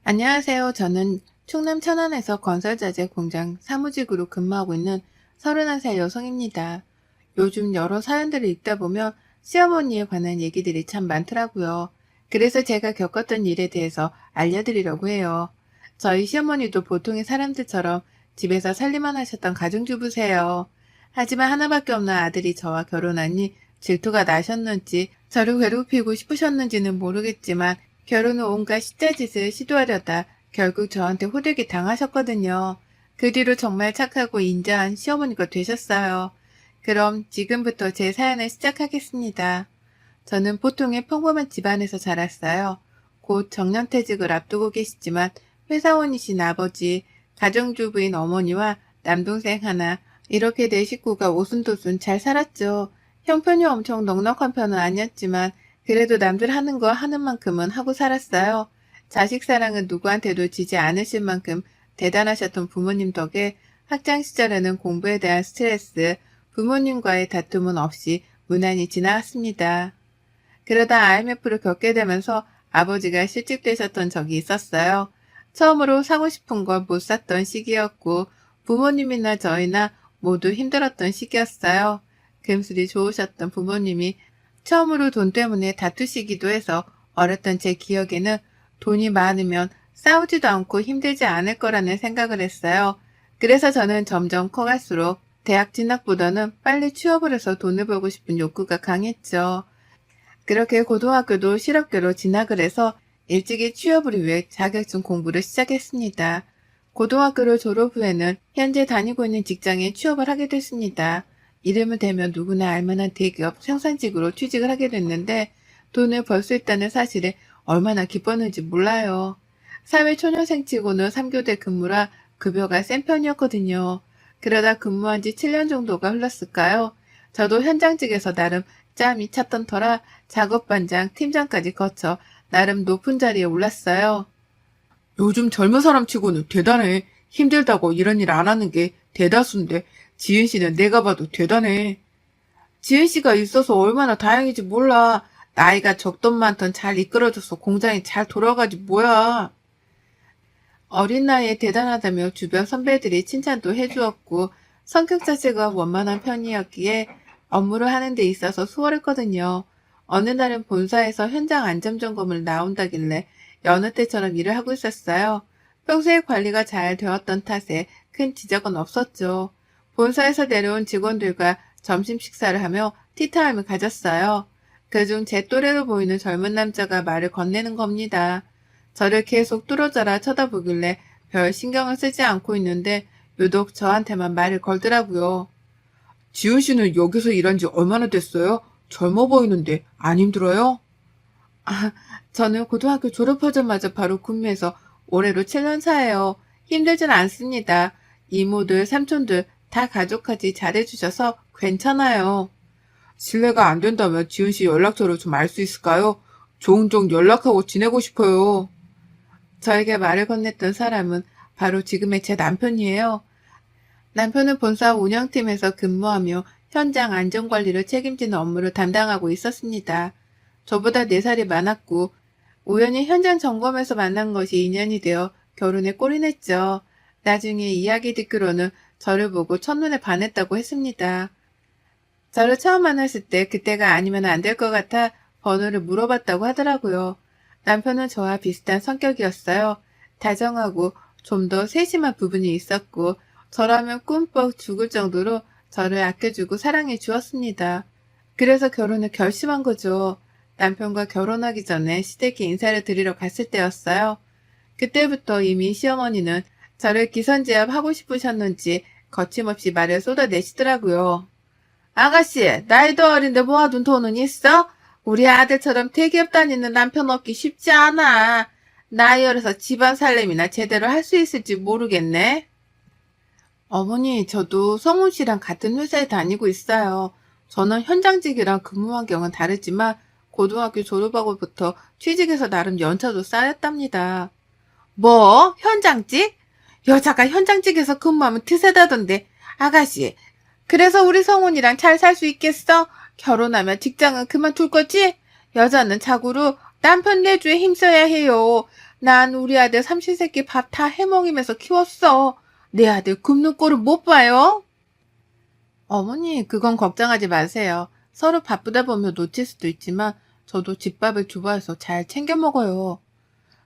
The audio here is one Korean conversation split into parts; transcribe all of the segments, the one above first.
안녕하세요. 저는 충남 천안에서 건설자재 공장 사무직으로 근무하고 있는 31살 여성입니다. 요즘 여러 사연들을 읽다 보면 시어머니에 관한 얘기들이 참 많더라고요. 그래서 제가 겪었던 일에 대해서 알려드리려고 해요. 저희 시어머니도 보통의 사람들처럼 집에서 살림만 하셨던 가정주부세요. 하지만 하나밖에 없는 아들이 저와 결혼하니 질투가 나셨는지 저를 괴롭히고 싶으셨는지는 모르겠지만 결혼 후 온갖 시자짓을 시도하려다 결국 저한테 호되게 당하셨거든요. 그 뒤로 정말 착하고 인자한 시어머니가 되셨어요. 그럼 지금부터 제 사연을 시작하겠습니다. 저는 보통의 평범한 집안에서 자랐어요. 곧 정년퇴직을 앞두고 계시지만 회사원이신 아버지, 가정주부인 어머니와 남동생 하나, 이렇게 네 식구가 오순도순 잘 살았죠. 형편이 엄청 넉넉한 편은 아니었지만 그래도 남들 하는 거 하는 만큼은 하고 살았어요. 자식 사랑은 누구한테도 지지 않으실 만큼 대단하셨던 부모님 덕에 학창 시절에는 공부에 대한 스트레스, 부모님과의 다툼은 없이 무난히 지나갔습니다. 그러다 IMF를 겪게 되면서 아버지가 실직되셨던 적이 있었어요. 처음으로 사고 싶은 걸 못 샀던 시기였고 부모님이나 저희나 모두 힘들었던 시기였어요. 금술이 좋으셨던 부모님이 처음으로 돈 때문에 다투시기도 해서 어렸던 제 기억에는 돈이 많으면 싸우지도 않고 힘들지 않을 거라는 생각을 했어요. 그래서 저는 점점 커갈수록 대학 진학보다는 빨리 취업을 해서 돈을 벌고 싶은 욕구가 강했죠. 그렇게 고등학교도 실업계로 진학을 해서 일찍이 취업을 위해 자격증 공부를 시작했습니다. 고등학교를 졸업 후에는 현재 다니고 있는 직장에 취업을 하게 됐습니다. 이름을 대면 누구나 알만한 대기업 생산직으로 취직을 하게 됐는데 돈을 벌 수 있다는 사실에 얼마나 기뻤는지 몰라요. 사회초년생치고는 3교대 근무라 급여가 센 편이었거든요. 그러다 근무한 지 7년 정도가 흘렀을까요? 저도 현장직에서 나름 짬이 찼던 터라 작업반장, 팀장까지 거쳐 나름 높은 자리에 올랐어요. 요즘 젊은 사람 치고는 대단해. 힘들다고 이런 일 안 하는 게 대다수인데 지은 씨는 내가 봐도 대단해. 지은 씨가 있어서 얼마나 다행인지 몰라. 나이가 적던 많던 잘 이끌어줘서 공장이 잘 돌아가지 뭐야. 어린 나이에 대단하다며 주변 선배들이 칭찬도 해주었고 성격 자체가 원만한 편이었기에 업무를 하는 데 있어서 수월했거든요. 어느 날은 본사에서 현장 안전점검을 나온다길래 여느 때처럼 일을 하고 있었어요. 평소에 관리가 잘 되었던 탓에 큰 지적은 없었죠. 본사에서 내려온 직원들과 점심 식사를 하며 티타임을 가졌어요. 그중 제 또래로 보이는 젊은 남자가 말을 건네는 겁니다. 저를 계속 뚫어져라 쳐다보길래 별 신경을 쓰지 않고 있는데 유독 저한테만 말을 걸더라고요. 지은 씨는 여기서 일한 지 얼마나 됐어요? 젊어 보이는데 안 힘들어요? 아, 저는 고등학교 졸업하자마자 바로 근무해서 올해로 7년 차예요. 힘들진 않습니다. 이모들, 삼촌들 다 가족까지 잘해주셔서 괜찮아요. 실례가 안 된다면 지은 씨 연락처를 좀 알 수 있을까요? 종종 연락하고 지내고 싶어요. 저에게 말을 건넸던 사람은 바로 지금의 제 남편이에요. 남편은 본사 운영팀에서 근무하며 현장 안전관리를 책임지는 업무를 담당하고 있었습니다. 저보다 4살이 많았고 우연히 현장 점검에서 만난 것이 인연이 되어 결혼에 꼴이냈죠. 나중에 이야기 듣기로는 저를 보고 첫눈에 반했다고 했습니다. 저를 처음 만났을 때 그때가 아니면 안 될 것 같아 번호를 물어봤다고 하더라고요. 남편은 저와 비슷한 성격이었어요. 다정하고 좀 더 세심한 부분이 있었고 저라면 꿈뻑 죽을 정도로 저를 아껴주고 사랑해 주었습니다. 그래서 결혼을 결심한 거죠. 남편과 결혼하기 전에 시댁에 인사를 드리러 갔을 때였어요. 그때부터 이미 시어머니는 저를 기선제압 하고 싶으셨는지 거침없이 말을 쏟아내시더라고요. 아가씨, 나이도 어린데 모아둔 돈은 있어? 우리 아들처럼 대기업 다니는 남편 얻기 쉽지 않아. 나이 어려서 집안 살림이나 제대로 할 수 있을지 모르겠네. 어머니, 저도 성훈 씨랑 같은 회사에 다니고 있어요. 저는 현장직이랑 근무 환경은 다르지만 고등학교 졸업하고부터 취직해서 나름 연차도 쌓였답니다. 뭐? 현장직? 여자가 현장직에서 근무하면 트세다던데. 아가씨, 그래서 우리 성훈이랑 잘 살 수 있겠어? 결혼하면 직장은 그만둘 거지? 여자는 자고로 남편 내주에 힘써야 해요. 난 우리 아들 삼시세끼 밥 다 해먹이면서 키웠어. 내 아들 굶는 꼴을 못 봐요? 어머니, 그건 걱정하지 마세요. 서로 바쁘다 보면 놓칠 수도 있지만 저도 집밥을 좋아해서 잘 챙겨 먹어요.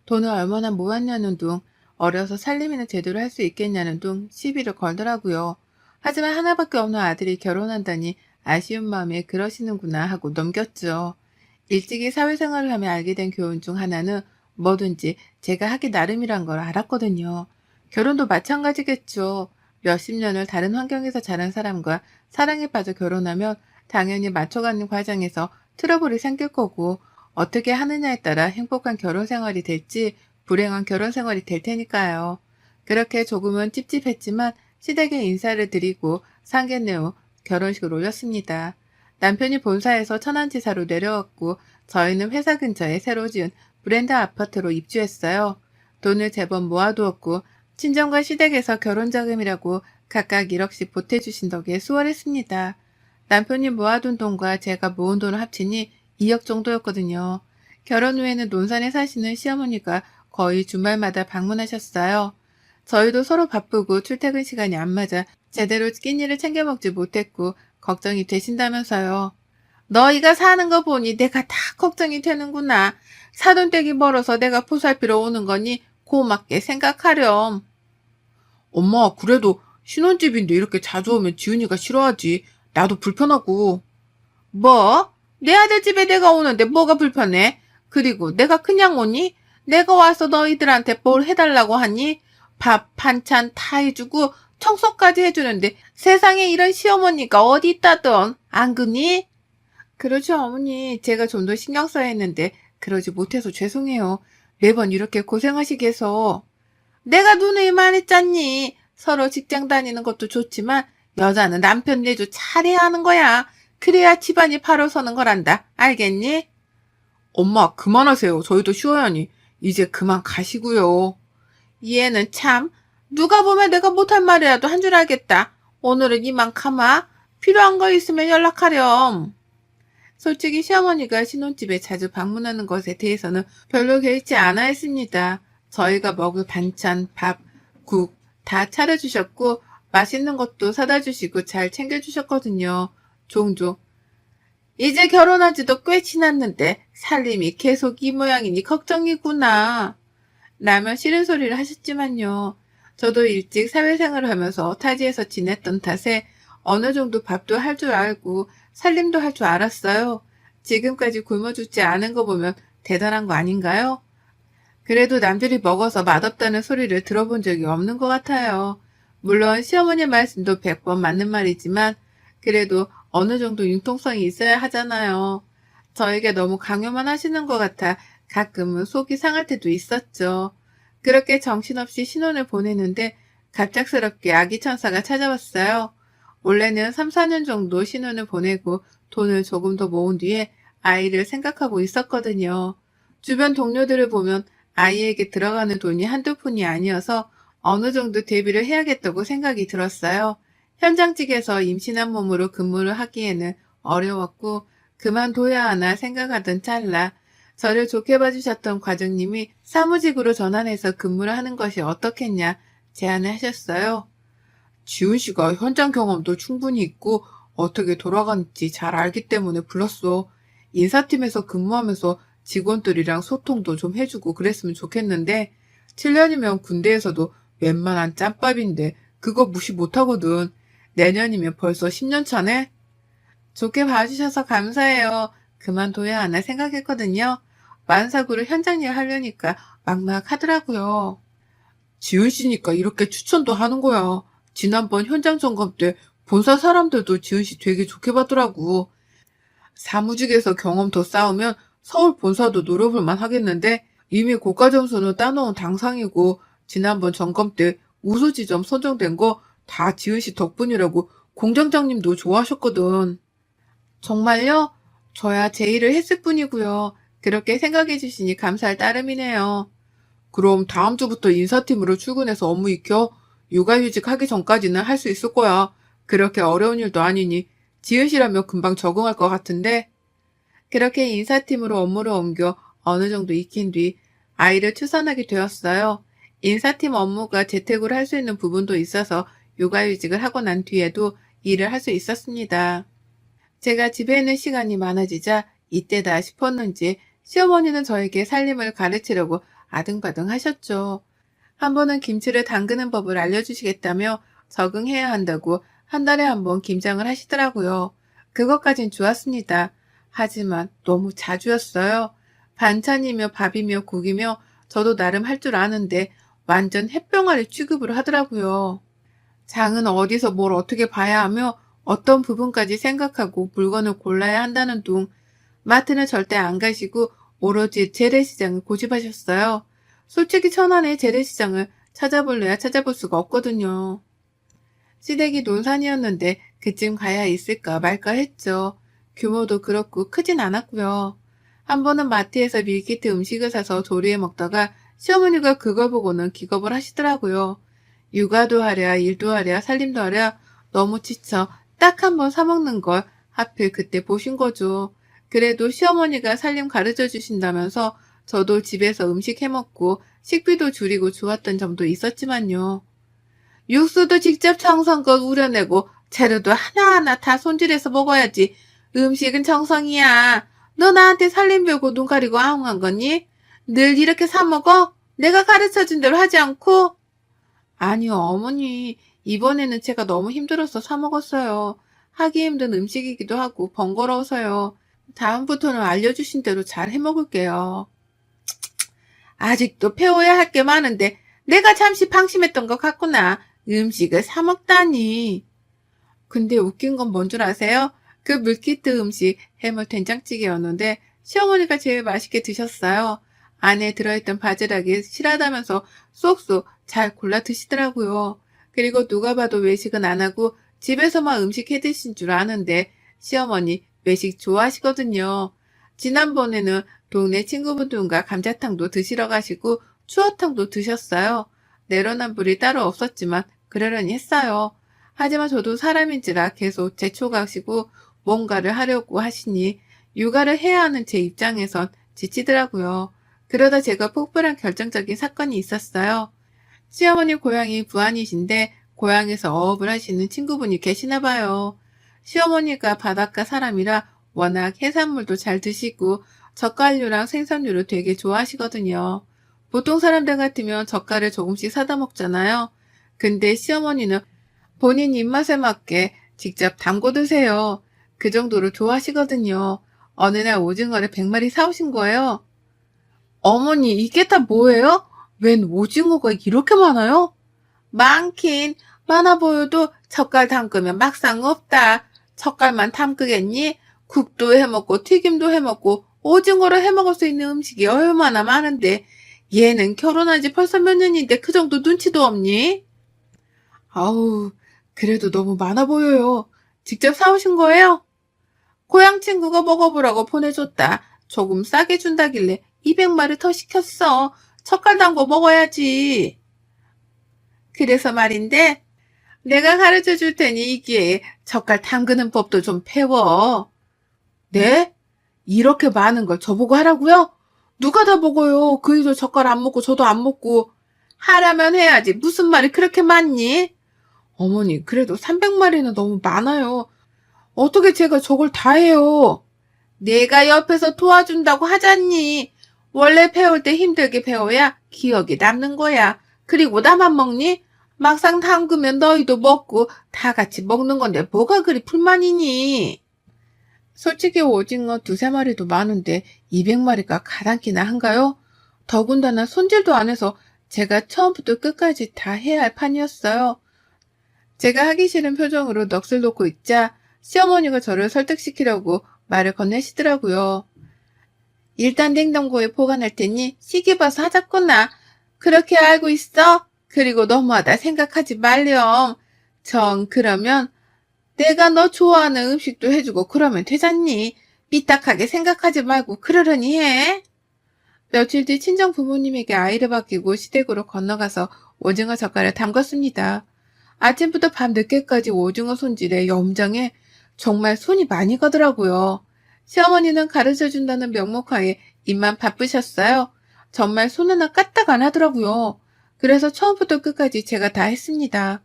돈을 얼마나 모았냐는 둥, 어려서 살림이나 제대로 할 수 있겠냐는 둥 시비를 걸더라고요. 하지만 하나밖에 없는 아들이 결혼한다니 아쉬운 마음에 그러시는구나 하고 넘겼죠. 일찍이 사회생활을 하며 알게 된 교훈 중 하나는 뭐든지 제가 하기 나름이란 걸 알았거든요. 결혼도 마찬가지겠죠. 몇십 년을 다른 환경에서 자란 사람과 사랑에 빠져 결혼하면 당연히 맞춰가는 과정에서 트러블이 생길 거고 어떻게 하느냐에 따라 행복한 결혼 생활이 될지 불행한 결혼 생활이 될 테니까요. 그렇게 조금은 찝찝했지만 시댁에 인사를 드리고 상견례 후 결혼식을 올렸습니다. 남편이 본사에서 천안지사로 내려왔고 저희는 회사 근처에 새로 지은 브랜드 아파트로 입주했어요. 돈을 제법 모아두었고 친정과 시댁에서 결혼자금이라고 각각 1억씩 보태주신 덕에 수월했습니다. 남편이 모아둔 돈과 제가 모은 돈을 합치니 2억 정도였거든요. 결혼 후에는 논산에 사시는 시어머니가 거의 주말마다 방문하셨어요. 저희도 서로 바쁘고 출퇴근 시간이 안 맞아 제대로 끼니를 챙겨 먹지 못했고 걱정이 되신다면서요. 너희가 사는 거 보니 내가 다 걱정이 되는구나. 사돈댁이 멀어서 내가 보살피러 오는 거니 고맙게 생각하렴. 엄마, 그래도 신혼집인데 이렇게 자주 오면 지은이가 싫어하지. 나도 불편하고. 뭐? 내 아들 집에 내가 오는데 뭐가 불편해? 그리고 내가 그냥 오니? 내가 와서 너희들한테 뭘 해달라고 하니? 밥, 반찬 다 해주고 청소까지 해주는데 세상에 이런 시어머니가 어디 있다던. 안 그니? 그러죠, 어머니. 제가 좀 더 신경 써야 했는데 그러지 못해서 죄송해요. 매번 이렇게 고생하시게 해서. 내가 누누이 말했잖니. 서로 직장 다니는 것도 좋지만 여자는 남편 내조 잘해야 하는 거야. 그래야 집안이 바로 서는 거란다. 알겠니? 엄마, 그만하세요. 저희도 쉬어야 하니. 이제 그만 가시고요. 얘는 참 누가 보면 내가 못할 말이라도 한 줄 알겠다. 오늘은 이만 가마. 필요한 거 있으면 연락하렴. 솔직히 시어머니가 신혼집에 자주 방문하는 것에 대해서는 별로 개의치 않아 했습니다. 저희가 먹을 반찬, 밥, 국 다 차려주셨고 맛있는 것도 사다 주시고 잘 챙겨주셨거든요. 종종 이제 결혼한 지도 꽤 지났는데 살림이 계속 이 모양이니 걱정이구나. 라며 싫은 소리를 하셨지만요. 저도 일찍 사회생활을 하면서 타지에서 지냈던 탓에 어느 정도 밥도 할 줄 알고 살림도 할 줄 알았어요. 지금까지 굶어 죽지 않은 거 보면 대단한 거 아닌가요? 그래도 남들이 먹어서 맛없다는 소리를 들어본 적이 없는 것 같아요. 물론 시어머니 말씀도 100번 맞는 말이지만 그래도 어느 정도 융통성이 있어야 하잖아요. 저에게 너무 강요만 하시는 것 같아 가끔은 속이 상할 때도 있었죠. 그렇게 정신없이 신혼을 보내는데 갑작스럽게 아기 천사가 찾아왔어요. 원래는 3, 4년 정도 신혼을 보내고 돈을 조금 더 모은 뒤에 아이를 생각하고 있었거든요. 주변 동료들을 보면 아이에게 들어가는 돈이 한두 푼이 아니어서 어느 정도 대비를 해야겠다고 생각이 들었어요. 현장직에서 임신한 몸으로 근무를 하기에는 어려웠고 그만둬야 하나 생각하던 찰나 저를 좋게 봐주셨던 과장님이 사무직으로 전환해서 근무를 하는 것이 어떻겠냐 제안을 하셨어요. 지은 씨가 현장 경험도 충분히 있고 어떻게 돌아가는지 잘 알기 때문에 불렀어. 인사팀에서 근무하면서 직원들이랑 소통도 좀 해주고 그랬으면 좋겠는데 7년이면 군대에서도 웬만한 짬밥인데 그거 무시 못하거든. 내년이면 벌써 10년 차네? 좋게 봐주셔서 감사해요. 그만둬야 하나 생각했거든요. 만사구를 현장 일 하려니까 막막하더라고요. 지은 씨니까 이렇게 추천도 하는 거야. 지난번 현장 점검 때 본사 사람들도 지은 씨 되게 좋게 봐더라고. 사무직에서 경험 더 쌓으면 서울 본사도 노려볼만 하겠는데 이미 고가 점수는 따놓은 당상이고 지난번 점검 때 우수 지점 선정된 거 다 지은 씨 덕분이라고 공장장님도 좋아하셨거든. 정말요? 저야 제 일을 했을 뿐이고요. 그렇게 생각해 주시니 감사할 따름이네요. 그럼 다음 주부터 인사팀으로 출근해서 업무 익혀. 육아휴직 하기 전까지는 할 수 있을 거야. 그렇게 어려운 일도 아니니 지은 씨라면 금방 적응할 것 같은데. 그렇게 인사팀으로 업무를 옮겨 어느 정도 익힌 뒤 아이를 출산하게 되었어요. 인사팀 업무가 재택으로 할 수 있는 부분도 있어서 육아휴직을 하고 난 뒤에도 일을 할 수 있었습니다. 제가 집에 있는 시간이 많아지자 이때다 싶었는지 시어머니는 저에게 살림을 가르치려고 아등바등 하셨죠. 한 번은 김치를 담그는 법을 알려주시겠다며 적응해야 한다고 한 달에 한 번 김장을 하시더라고요. 그것까진 좋았습니다. 하지만 너무 자주였어요. 반찬이며 밥이며 국이며 저도 나름 할 줄 아는데 완전 햇병아리 취급을 하더라고요. 장은 어디서 뭘 어떻게 봐야 하며 어떤 부분까지 생각하고 물건을 골라야 한다는 둥, 마트는 절대 안 가시고 오로지 재래시장을 고집하셨어요. 솔직히 천안의 재래시장을 찾아볼래야 찾아볼 수가 없거든요. 시댁이 논산이었는데 그쯤 가야 있을까 말까 했죠. 규모도 그렇고 크진 않았고요. 한 번은 마트에서 밀키트 음식을 사서 조리해 먹다가 시어머니가 그걸 보고는 기겁을 하시더라고요. 육아도 하랴 일도 하랴 살림도 하랴 너무 지쳐 딱 한 번 사먹는 걸 하필 그때 보신 거죠. 그래도 시어머니가 살림 가르쳐 주신다면서 저도 집에서 음식 해먹고 식비도 줄이고 좋았던 점도 있었지만요. 육수도 직접 청성껏 우려내고 재료도 하나하나 다 손질해서 먹어야지. 음식은 정성이야. 너 나한테 살림 배우고 눈 가리고 아웅한 거니? 늘 이렇게 사 먹어? 내가 가르쳐준 대로 하지 않고? 아니요, 어머니. 이번에는 제가 너무 힘들어서 사 먹었어요. 하기 힘든 음식이기도 하고 번거로워서요. 다음부터는 알려주신 대로 잘 해먹을게요. 아직도 배워야 할 게 많은데 내가 잠시 방심했던 것 같구나. 음식을 사 먹다니. 근데 웃긴 건 뭔 줄 아세요? 그 물키트 음식 해물 된장찌개였는데 시어머니가 제일 맛있게 드셨어요. 안에 들어있던 바지락이 실하다면서 쏙쏙 잘 골라 드시더라고요. 그리고 누가 봐도 외식은 안 하고 집에서만 음식 해 드신 줄 아는데 시어머니 외식 좋아하시거든요. 지난번에는 동네 친구분들과 감자탕도 드시러 가시고 추어탕도 드셨어요. 내로남불이 따로 없었지만 그러려니 했어요. 하지만 저도 사람인지라 계속 재촉하시고 뭔가를 하려고 하시니 육아를 해야 하는 제 입장에선 지치더라고요. 그러다 제가 폭발한 결정적인 사건이 있었어요. 시어머니 고향이 부안이신데 고향에서 어업을 하시는 친구분이 계시나 봐요. 시어머니가 바닷가 사람이라 워낙 해산물도 잘 드시고 젓갈류랑 생선류를 되게 좋아하시거든요. 보통 사람들 같으면 젓갈을 조금씩 사다 먹잖아요. 근데 시어머니는 본인 입맛에 맞게 직접 담궈 드세요. 그 정도로 좋아하시거든요. 어느 날 오징어를 100마리 사오신 거예요. 어머니, 이게 다 뭐예요? 웬 오징어가 이렇게 많아요? 많긴 많아 보여도 젓갈 담그면 막상 없다. 젓갈만 담그겠니? 국도 해먹고 튀김도 해먹고 오징어를 해먹을 수 있는 음식이 얼마나 많은데 얘는 결혼한 지 벌써 몇 년인데 그 정도 눈치도 없니? 아우, 그래도 너무 많아 보여요. 직접 사오신 거예요? 고향 친구가 먹어보라고 보내줬다. 조금 싸게 준다길래 200마리 더 시켰어. 젓갈 담궈 먹어야지. 그래서 말인데 내가 가르쳐 줄 테니 이 기회에 젓갈 담그는 법도 좀 배워. 네? 이렇게 많은 걸 저보고 하라고요? 누가 다 먹어요. 그이도 젓갈 안 먹고 저도 안 먹고. 하라면 해야지. 무슨 말이 그렇게 많니? 어머니, 그래도 300마리는 너무 많아요. 어떻게 제가 저걸 다 해요? 내가 옆에서 도와준다고 하잖니. 원래 배울 때 힘들게 배워야 기억이 남는 거야. 그리고 나만 먹니? 막상 담그면 너희도 먹고 다 같이 먹는 건데 뭐가 그리 불만이니? 솔직히 오징어 2~3마리도 많은데 200마리가 가당키나 한가요? 더군다나 손질도 안 해서 제가 처음부터 끝까지 다 해야 할 판이었어요. 제가 하기 싫은 표정으로 넋을 놓고 있자 시어머니가 저를 설득시키려고 말을 건네시더라고요. 일단 냉장고에 보관할 테니 시기 봐서 하자꾸나. 그렇게 알고 있어? 그리고 너무하다 생각하지 말렴. 정 그러면 내가 너 좋아하는 음식도 해주고 그러면 되잖니. 삐딱하게 생각하지 말고 그러려니 해. 며칠 뒤 친정 부모님에게 아이를 맡기고 시댁으로 건너가서 오징어 젓갈을 담갔습니다. 아침부터 밤 늦게까지 오징어 손질에 염장에 정말 손이 많이 가더라고요. 시어머니는 가르쳐준다는 명목하에 입만 바쁘셨어요. 정말 손 하나 까딱 안 하더라고요. 그래서 처음부터 끝까지 제가 다 했습니다.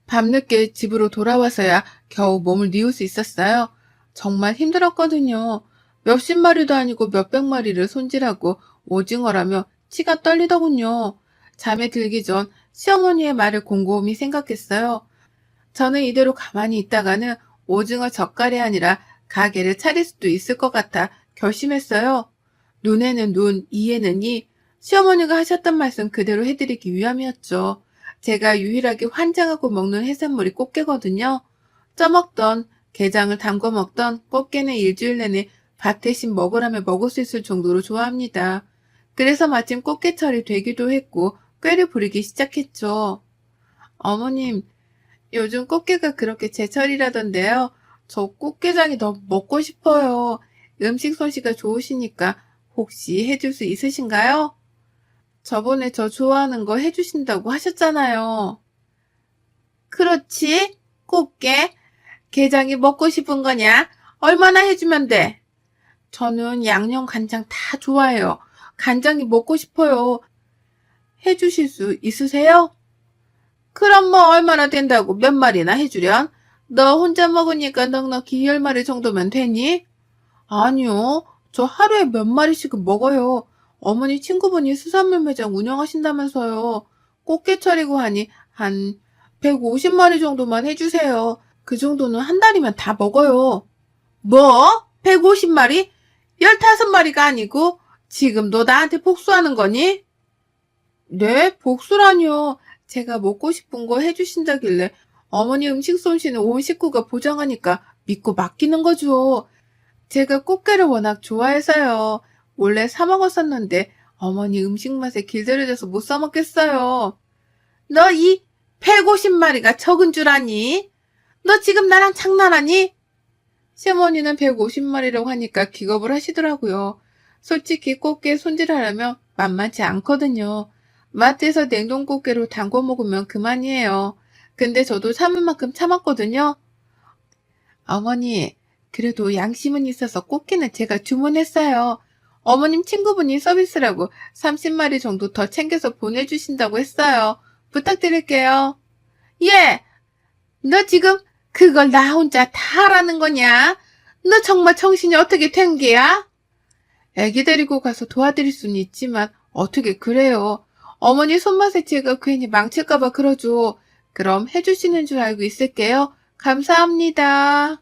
밤늦게 집으로 돌아와서야 겨우 몸을 니울 수 있었어요. 정말 힘들었거든요. 몇십 마리도 아니고 몇백 마리를 손질하고 오징어라며 치가 떨리더군요. 잠에 들기 전 시어머니의 말을 곰곰이 생각했어요. 저는 이대로 가만히 있다가는 오징어 젓갈이 아니라 가게를 차릴 수도 있을 것 같아 결심했어요. 눈에는 눈, 이에는 이. 시어머니가 하셨던 말씀 그대로 해드리기 위함이었죠. 제가 유일하게 환장하고 먹는 해산물이 꽃게거든요. 쪄먹던, 게장을 담궈 먹던 꽃게는 일주일 내내 밥 대신 먹으라면 먹을 수 있을 정도로 좋아합니다. 그래서 마침 꽃게철이 되기도 했고 꾀를 부리기 시작했죠. 어머님, 요즘 꽃게가 그렇게 제철이라던데요. 저 꽃게장이 너무 먹고 싶어요. 음식 솜씨가 좋으시니까 혹시 해줄 수 있으신가요? 저번에 저 좋아하는 거 해주신다고 하셨잖아요. 그렇지? 꽃게? 게장이 먹고 싶은 거냐? 얼마나 해주면 돼? 저는 양념 간장 다 좋아해요. 간장이 먹고 싶어요. 해주실 수 있으세요? 그럼 뭐 얼마나 된다고 몇 마리나 해주련? 너 혼자 먹으니까 넉넉히 10마리 정도면 되니? 아니요. 저 하루에 몇 마리씩은 먹어요. 어머니 친구분이 수산물 매장 운영하신다면서요. 꽃게철이고 하니 한 150마리 정도만 해주세요. 그 정도는 한 달이면 다 먹어요. 뭐? 150마리? 15마리가 아니고 지금 너 나한테 복수하는 거니? 네, 복수라뇨. 제가 먹고 싶은 거 해주신다길래 어머니 음식 솜씨는 온 식구가 보장하니까 믿고 맡기는 거죠. 제가 꽃게를 워낙 좋아해서요. 원래 사 먹었었는데 어머니 음식 맛에 길들여져서 못 사 먹겠어요. 너 이 150마리가 적은 줄 아니? 너 지금 나랑 장난하니? 시어머니는 150마리라고 하니까 기겁을 하시더라고요. 솔직히 꽃게 손질하려면 만만치 않거든요. 마트에서 냉동 꽃게로 담궈 먹으면 그만이에요. 근데 저도 참을 만큼 참았거든요. 어머니, 그래도 양심은 있어서 꽃게는 제가 주문했어요. 어머님 친구분이 서비스라고 30마리 정도 더 챙겨서 보내주신다고 했어요. 부탁드릴게요. 예! 너 지금 그걸 나 혼자 다 하라는 거냐? 너 정말 정신이 어떻게 된 게야? 애기 데리고 가서 도와드릴 수는 있지만 어떻게 그래요? 어머니 손맛에 제가 괜히 망칠까봐 그러죠. 그럼 해주시는 줄 알고 있을게요. 감사합니다.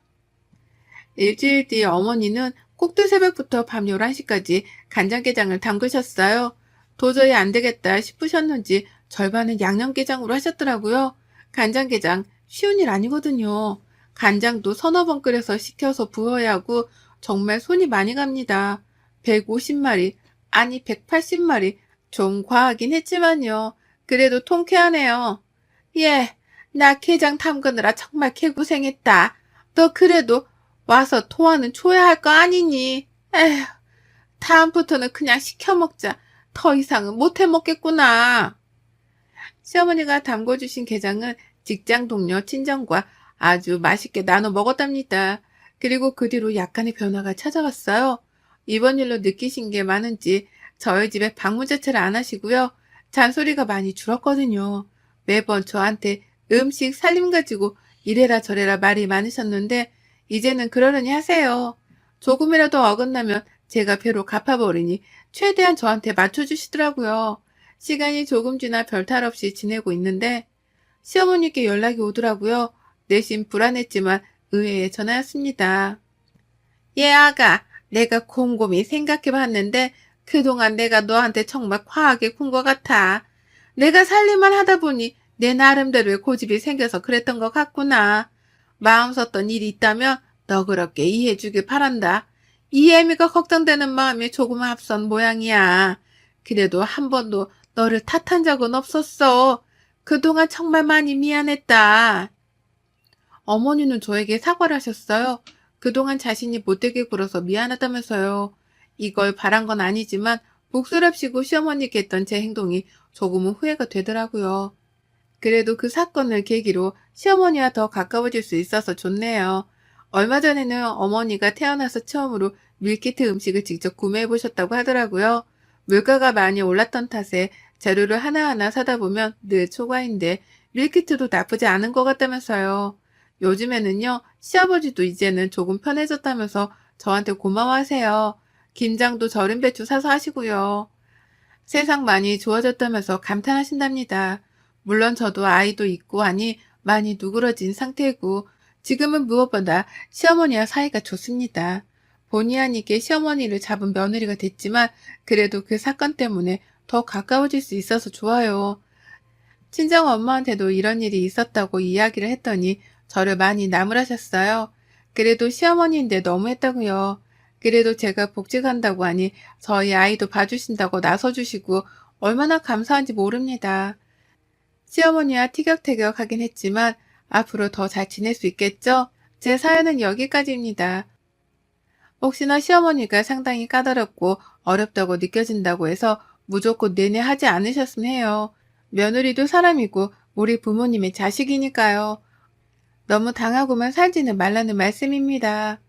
일주일 뒤 어머니는 꼭두 새벽부터 밤 11시까지 간장게장을 담그셨어요. 도저히 안 되겠다 싶으셨는지 절반은 양념게장으로 하셨더라고요. 간장게장 쉬운 일 아니거든요. 간장도 서너 번 끓여서 식혀서 부어야 하고 정말 손이 많이 갑니다. 150마리, 아니 180마리, 좀 과하긴 했지만요. 그래도 통쾌하네요. 예, 나 게장 담그느라 정말 개고생했다. 너 그래도 와서 토하는 줘야 할 거 아니니? 에휴, 다음부터는 그냥 시켜 먹자. 더 이상은 못 해 먹겠구나. 시어머니가 담궈주신 게장은 직장 동료 친정과 아주 맛있게 나눠 먹었답니다. 그리고 그 뒤로 약간의 변화가 찾아왔어요. 이번 일로 느끼신 게 많은지 저희 집에 방문 자체를 안 하시고요. 잔소리가 많이 줄었거든요. 매번 저한테 음식 살림 가지고 이래라 저래라 말이 많으셨는데 이제는 그러려니 하세요. 조금이라도 어긋나면 제가 배로 갚아버리니 최대한 저한테 맞춰주시더라고요. 시간이 조금 지나 별탈 없이 지내고 있는데 시어머니께 연락이 오더라고요. 내심 불안했지만 의외의 전화였습니다. 예, 아가. 내가 곰곰이 생각해봤는데 그동안 내가 너한테 정말 과하게 군 것 같아. 내가 살림만 하다 보니 내 나름대로의 고집이 생겨서 그랬던 것 같구나. 마음 썼던 일이 있다면 너그럽게 이해해주길 바란다. 이해미가 걱정되는 마음이 조금 앞선 모양이야. 그래도 한 번도 너를 탓한 적은 없었어. 그동안 정말 많이 미안했다. 어머니는 저에게 사과를 하셨어요. 그동안 자신이 못되게 굴어서 미안하다면서요. 이걸 바란 건 아니지만 묵술합시고 시어머니께 했던 제 행동이 조금은 후회가 되더라고요. 그래도 그 사건을 계기로 시어머니와 더 가까워질 수 있어서 좋네요. 얼마 전에는 어머니가 태어나서 처음으로 밀키트 음식을 직접 구매해 보셨다고 하더라고요. 물가가 많이 올랐던 탓에 재료를 하나하나 사다 보면 늘 초과인데 밀키트도 나쁘지 않은 것 같다면서요. 요즘에는요, 시아버지도 이제는 조금 편해졌다면서 저한테 고마워하세요. 김장도 절임 배추 사서 하시고요. 세상 많이 좋아졌다면서 감탄하신답니다. 물론 저도 아이도 있고 하니 많이 누그러진 상태이고 지금은 무엇보다 시어머니와 사이가 좋습니다. 본의 아니게 시어머니를 잡은 며느리가 됐지만 그래도 그 사건 때문에 더 가까워질 수 있어서 좋아요. 친정 엄마한테도 이런 일이 있었다고 이야기를 했더니 저를 많이 나무라셨어요. 그래도 시어머니인데 너무했다고요. 그래도 제가 복직한다고 하니 저희 아이도 봐주신다고 나서주시고 얼마나 감사한지 모릅니다. 시어머니와 티격태격 하긴 했지만 앞으로 더 잘 지낼 수 있겠죠? 제 사연은 여기까지입니다. 혹시나 시어머니가 상당히 까다롭고 어렵다고 느껴진다고 해서 무조건 내내 하지 않으셨으면 해요. 며느리도 사람이고 우리 부모님의 자식이니까요. 너무 당하고만 살지는 말라는 말씀입니다.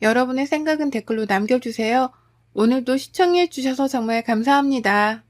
여러분의 생각은 댓글로 남겨주세요. 오늘도 시청해주셔서 정말 감사합니다.